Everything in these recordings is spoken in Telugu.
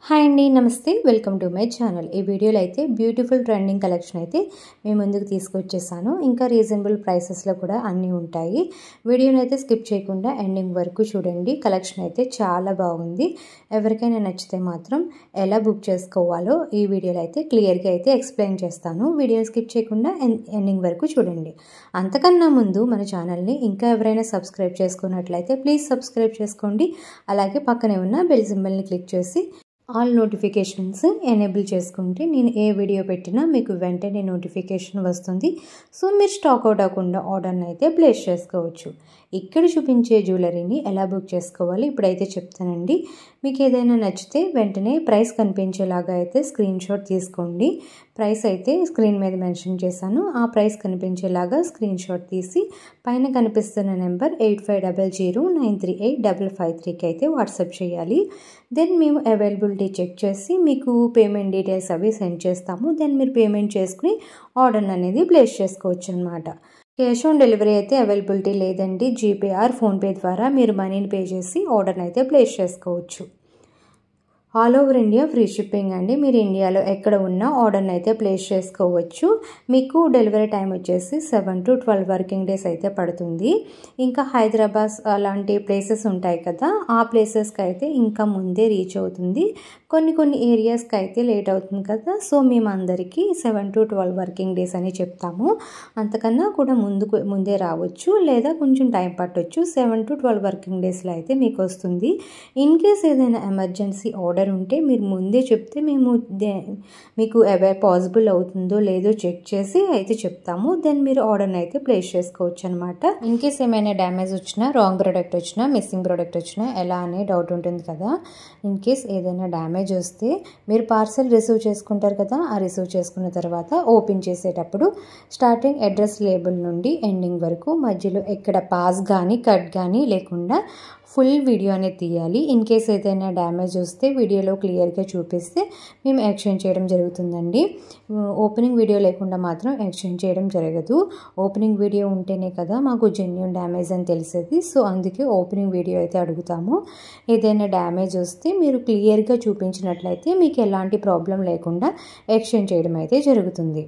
హాయ్ అండి, నమస్తే. Welcome to my channel. ఈ వీడియోలో అయితే బ్యూటిఫుల్ ట్రెండింగ్ కలెక్షన్ అయితే మీ ముందుకు తీసుకొచ్చేసాను. ఇంకా రీజనబుల్ ప్రైసెస్లో కూడా అన్నీ ఉంటాయి. వీడియోని అయితే స్కిప్ చేయకుండా ఎండింగ్ వరకు చూడండి. కలెక్షన్ అయితే చాలా బాగుంది. ఎవరికైనా నచ్చితే మాత్రం ఎలా బుక్ చేసుకోవాలో ఈ వీడియోలో అయితే క్లియర్గా అయితే ఎక్స్ప్లెయిన్ చేస్తాను. వీడియో స్కిప్ చేయకుండా ఎండింగ్ వరకు చూడండి. అంతకన్నా ముందు మన ఛానల్ని ఇంకా ఎవరైనా సబ్స్క్రైబ్ చేసుకున్నట్లయితే ప్లీజ్ సబ్స్క్రైబ్ చేసుకోండి. అలాగే పక్కనే ఉన్న బెల్ సింబల్ని క్లిక్ చేసి ఆల్ నోటిఫికేషన్స్ ఎనేబుల్ చేసుకుంటే నేను ఏ వీడియో పెట్టినా మీకు వెంటనే నోటిఫికేషన్ వస్తుంది. సో మీరు స్టాక్ అవుట్ అవ్వకుండా ఆర్డర్ని అయితే ప్లేస్ చేసుకోవచ్చు. ఇక్కడ చూపించే జ్యువెలరీని ఎలా బుక్ చేసుకోవాలి ఇప్పుడైతే చెప్తానండి. మీకు ఏదైనా నచ్చితే వెంటనే ప్రైస్ కనిపించేలాగా అయితే స్క్రీన్ షాట్ తీసుకోండి. ప్రైస్ అయితే స్క్రీన్ మీద మెన్షన్ చేశాను. ఆ ప్రైస్ కనిపించేలాగా స్క్రీన్ షాట్ తీసి పైన కనిపిస్తున్న నెంబర్ 8500938553కి అయితే వాట్సాప్ చేయాలి. దెన్ మేము అవైలబిలిటీ చెక్ చేసి మీకు పేమెంట్ డీటెయిల్స్ అవి సెండ్ చేస్తాము. దెన్ మీరు పేమెంట్ చేసుకుని ఆర్డర్ అనేది ప్లేస్ చేసుకోవచ్చు అన్నమాట. క్యాష్ ఆన్ డెలివరీ అయితే అవైలబిలిటీ లేదండి. జీపే ఆర్ ఫోన్పే ద్వారా మీరు మనీని పే చేసి ఆర్డర్ని అయితే ప్లేస్ చేసుకోవచ్చు. All over India free shipping అండి. మీరు ఇండియాలో ఎక్కడ ఉన్నా ఆర్డర్ని అయితే ప్లేస్ చేసుకోవచ్చు. మీకు డెలివరీ టైం వచ్చేసి 7 to 12 వర్కింగ్ డేస్ అయితే పడుతుంది. ఇంకా హైదరాబాద్ అలాంటి ప్లేసెస్ ఉంటాయి కదా, ఆ ప్లేసెస్కి అయితే ఇంకా ముందే రీచ్ అవుతుంది. కొన్ని ఏరియాస్కి అయితే లేట్ అవుతుంది కదా. సో మేము అందరికీ 7 to 12 వర్కింగ్ డేస్ అని చెప్తాము. అంతకన్నా కూడా ముందే రావచ్చు, లేదా కొంచెం టైం పట్టవచ్చు. 7 to 12 వర్కింగ్ డేస్లో అయితే మీకు వస్తుంది. ఇన్ కేస్ ఏదైనా ఎమర్జెన్సీ ఆర్డర్ ఉంటే మీరు ముందే చెప్తే మేము మీకు పాసిబుల్ అవుతుందో లేదో చెక్ చేసి అయితే చెప్తాము. దెన్ మీరు ఆర్డర్ని అయితే ప్లేస్ చేసుకోవచ్చు అనమాట. ఇన్ కేస్ ఏమైనా డ్యామేజ్ వచ్చినా, రాంగ్ ప్రోడక్ట్ వచ్చినా, మిస్సింగ్ ప్రోడక్ట్ వచ్చినా ఎలా అనే డౌట్ ఉంటుంది కదా. ఇన్ కేస్ ఏదైనా డ్యామేజ్ వస్తే మీరు పార్సల్ రిసీవ్ చేసుకుంటారు కదా, ఆ రిసీవ్ చేసుకున్న తర్వాత ఓపెన్ చేసేటప్పుడు స్టార్టింగ్ అడ్రస్ లేబుల్ నుండి ఎండింగ్ వరకు మధ్యలో ఎక్కడ పాస్ కానీ కట్ కానీ లేకుండా ఫుల్ వీడియో అనేది తీయాలి. ఇన్ కేస్ ఏదైనా డ్యామేజ్ వస్తే వీడియోలో క్లియర్గా చూపిస్తే మేము ఎక్స్చేంజ్ చేయడం జరుగుతుందండి. ఓపెనింగ్ వీడియో లేకుండా మాత్రం ఎక్స్చేంజ్ చేయడం జరగదు. ఓపెనింగ్ వీడియో ఉంటేనే కదా మాకు జెన్యూన్ డ్యామేజ్ అని తెలిసేది. సో అందుకే ఓపెనింగ్ వీడియో అయితే అడుగుతాము. ఏదైనా డ్యామేజ్ వస్తే మీరు క్లియర్గా చూపించినట్లయితే మీకు ఎలాంటి ప్రాబ్లం లేకుండా ఎక్స్చేంజ్ చేయడం అయితే జరుగుతుంది.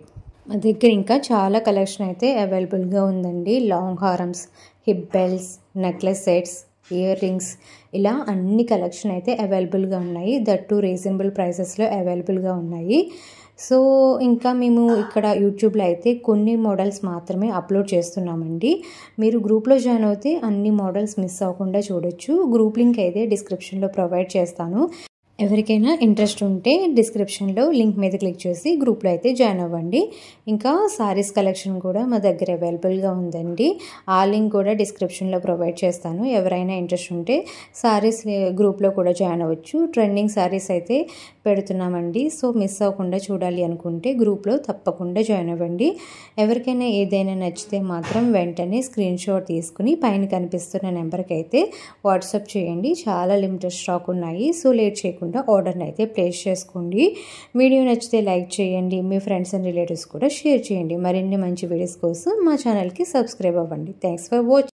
మా దగ్గర ఇంకా చాలా కలెక్షన్ అయితే అవైలబుల్గా ఉందండి. లాంగ్ హారమ్స్, hip belts, necklace sets, ear rings, ఇలా అన్ని కలెక్షన్ అయితే అవైలబుల్గా ఉన్నాయి. దట్ టు రీజనబుల్ ప్రైసెస్లో అవైలబుల్గా ఉన్నాయి. సో ఇంకా మేము ఇక్కడ యూట్యూబ్లో అయితే కొన్ని మోడల్స్ మాత్రమే అప్లోడ్ చేస్తున్నామండి. మీరు గ్రూప్లో జాయిన్ అవుతే అన్ని మోడల్స్ మిస్ అవ్వకుండా చూడొచ్చు. గ్రూప్ లింక్ అయితే డిస్క్రిప్షన్లో ప్రొవైడ్ చేస్తాను. ఎవరికైనా ఇంట్రెస్ట్ ఉంటే డిస్క్రిప్షన్లో లింక్ మీద క్లిక్ చేసి గ్రూప్లో అయితే జాయిన్ అవ్వండి. ఇంకా సారీస్ కలెక్షన్ కూడా మా దగ్గర అవైలబుల్గా ఉందండి. ఆ లింక్ కూడా డిస్క్రిప్షన్లో ప్రొవైడ్ చేస్తాను. ఎవరైనా ఇంట్రెస్ట్ ఉంటే సారీస్ గ్రూప్లో కూడా జాయిన్ అవ్వచ్చు. ట్రెండింగ్ సారీస్ అయితే పెడుతున్నామండి. సో మిస్ అవ్వకుండా చూడాలి అనుకుంటే గ్రూప్లో తప్పకుండా జాయిన్ అవ్వండి. ఎవరికైనా ఏదైనా నచ్చితే మాత్రం వెంటనే స్క్రీన్ షాట్ తీసుకుని పైన కనిపిస్తున్న నెంబర్కి అయితే వాట్సాప్ చేయండి. చాలా లిమిటెడ్ స్టాక్ ఉన్నాయి. సో లేట్ చేయకుండా ఆర్డర్ని అయితే ప్లేస్ చేసుకోండి. వీడియో నచ్చితే లైక్ చేయండి. మీ ఫ్రెండ్స్ అండ్ రిలేటివ్స్ కూడా షేర్ చేయండి. మరిన్ని మంచి వీడియోస్ కోసం మా ఛానల్కి సబ్స్క్రైబ్ అవ్వండి. Thanks for watching.